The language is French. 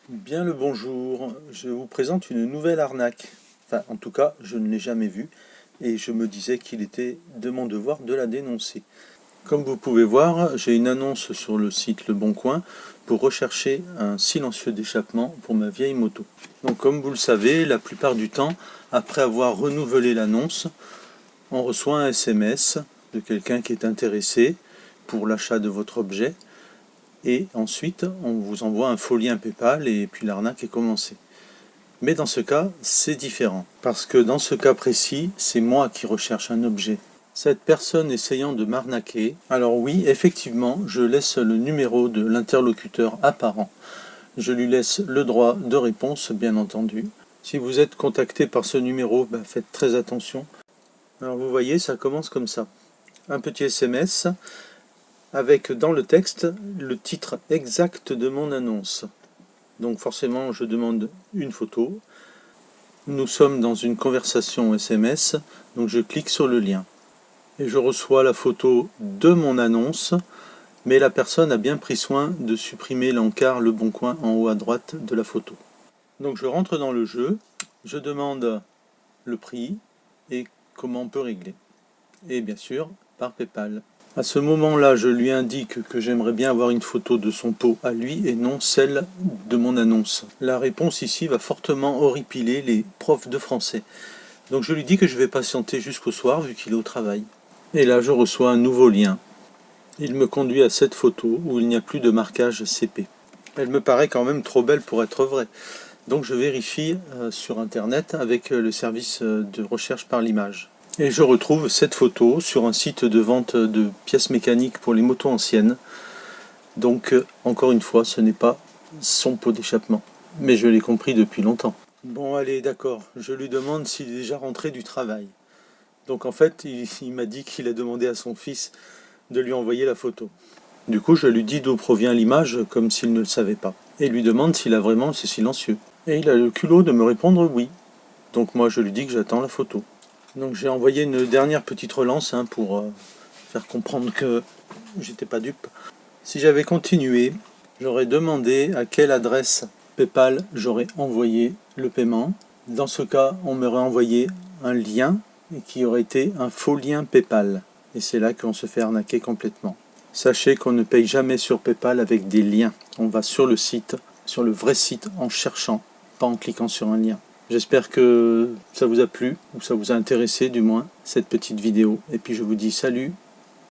Bien le bonjour, je vous présente une nouvelle arnaque. Enfin, en tout cas, je ne l'ai jamais vue et je me disais qu'il était de mon devoir de la dénoncer. Comme vous pouvez voir, j'ai une annonce sur le site Le Bon Coin pour rechercher un silencieux d'échappement pour ma vieille moto. Donc comme vous le savez, la plupart du temps, après avoir renouvelé l'annonce, on reçoit un SMS de quelqu'un qui est intéressé pour l'achat de votre objet. Et ensuite, on vous envoie un faux lien PayPal et puis l'arnaque est commencée. Mais dans ce cas, c'est différent. Parce que dans ce cas précis, c'est moi qui recherche un objet. Cette personne essayant de m'arnaquer, alors oui, effectivement, je laisse le numéro de l'interlocuteur apparent. Je lui laisse le droit de réponse, bien entendu. Si vous êtes contacté par ce numéro, faites très attention. Alors vous voyez, ça commence comme ça. Un petit SMS avec dans le texte le titre exact de mon annonce. Donc forcément, je demande une photo. Nous sommes dans une conversation SMS, donc je clique sur le lien. Et je reçois la photo de mon annonce, mais la personne a bien pris soin de supprimer l'encart Le Bon Coin en haut à droite de la photo. Donc je rentre dans le jeu, je demande le prix et comment on peut régler. Et bien sûr, par PayPal. À ce moment-là, je lui indique que j'aimerais bien avoir une photo de son pot à lui et non celle de mon annonce. La réponse ici va fortement horripiler les profs de français. Donc je lui dis que je vais patienter jusqu'au soir vu qu'il est au travail. Et là, je reçois un nouveau lien. Il me conduit à cette photo où il n'y a plus de marquage CP. Elle me paraît quand même trop belle pour être vraie. Donc je vérifie sur internet avec le service de recherche par l'image. Et je retrouve cette photo sur un site de vente de pièces mécaniques pour les motos anciennes. Donc, encore une fois, ce n'est pas son pot d'échappement. Mais je l'ai compris depuis longtemps. Bon, allez, d'accord. Je lui demande s'il est déjà rentré du travail. Donc, en fait, il m'a dit qu'il a demandé à son fils de lui envoyer la photo. Du coup, je lui dis d'où provient l'image, comme s'il ne le savait pas. Et lui demande s'il a vraiment ce silencieux. Et il a le culot de me répondre oui. Donc, moi, je lui dis que j'attends la photo. Donc j'ai envoyé une dernière petite relance pour faire comprendre que j'étais pas dupe. Si j'avais continué, j'aurais demandé à quelle adresse PayPal j'aurais envoyé le paiement. Dans ce cas, on m'aurait envoyé un lien qui aurait été un faux lien PayPal. Et c'est là qu'on se fait arnaquer complètement. Sachez qu'on ne paye jamais sur PayPal avec des liens. On va sur le site, sur le vrai site, en cherchant, pas en cliquant sur un lien. J'espère que ça vous a plu, ou ça vous a intéressé du moins, cette petite vidéo. Et puis je vous dis salut!